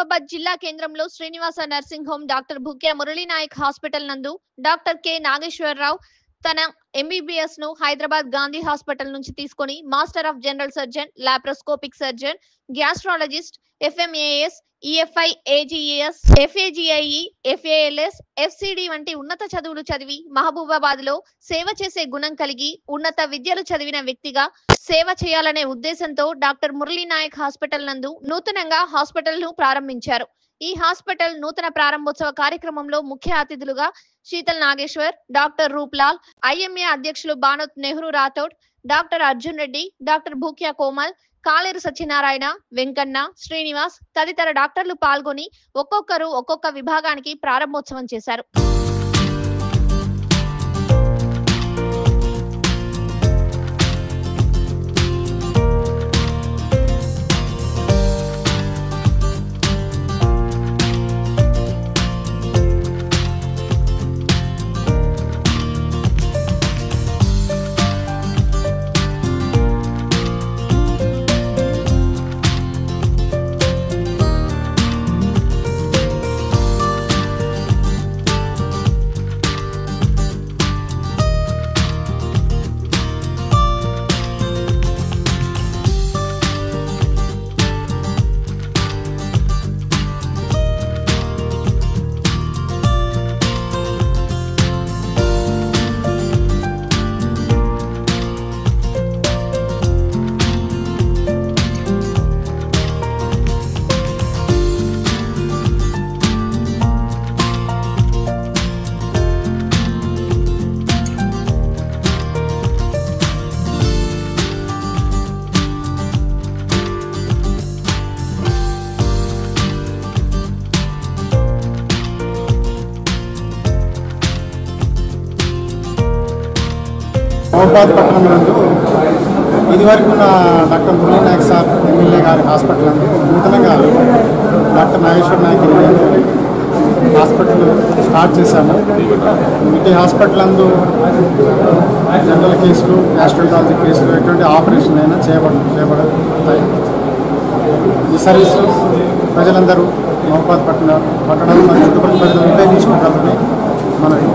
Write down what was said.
మహబూబాబాద్ జిల్లా కేంద్రంలో Srinivasa nursing home doctor Bhukya Muralinayak hospital నందు డాక్టర్ కె నాగేశ్వరరావు తన ఎంబీబీఎస్ ను హైదరాబాద్ గాంధీ హాస్పిటల్ నుంచి తీసుకొని master of general surgeon, laparoscopic surgeon, gastrologist, FMAS, EFI, AGS, FAGIE, FALS, FCD వంటి ఉన్నత చదువులు చదివి మహబూబాబాద్ లో సేవ చేసే గుణం కలిగి ఉన్నత విద్యలు చదివిన వ్యక్తిగా సేవ చేయాలనే ఉద్దేశంతో డాక్టర్ మురళీనాయక్ హాస్పిటల్ నందు నూతనంగా హాస్పిటల్ ను ప్రారంభించారు. ఈ హాస్పిటల్ నూతన ప్రారంభోత్సవ కార్యక్రమంలో ముఖ్య అతిథులుగా శీతల్ నాగేశ్వర్, డాక్టర్ రూప్లాల్, ఐఎంఏ అధ్యక్షులు బానోత్ నెహ్రూ రాథోడ్, డాక్టర్ అర్జున్ రెడ్డి, డాక్టర్ భూక్యా కోమల్, కాలేరు సత్యనారాయణ, వెంకన్న, శ్రీనివాస్ తదితర డాక్టర్లు పాల్గొని ఒక్కొక్కరు ఒక్కొక్క విభాగానికి ప్రారంభోత్సవం చేశారు. మహబూబాబాద్ పట్టణం నందు ఇదివరకు ఉన్న డాక్టర్ మురళీనాయక్ సార్ ఎమ్మెల్యే గారి హాస్పిటల్ నందు నూతనంగా doctor Nageswara Nayak hospital start చేశాము. ఈ హాస్పిటల్ నందు జనరల్ కేసులు, గ్యాస్ట్రాలజీ కేసులు, ఎటువంటి ఆపరేషన్ అయినా చేయబడతాయి. ఈ సర్వీసు ప్రజలందరూ మహబూబాబాద్ పట్టణం మరియు చుట్టుపక్కల ప్రజలు ఉపయోగించుకోగలరని మనకి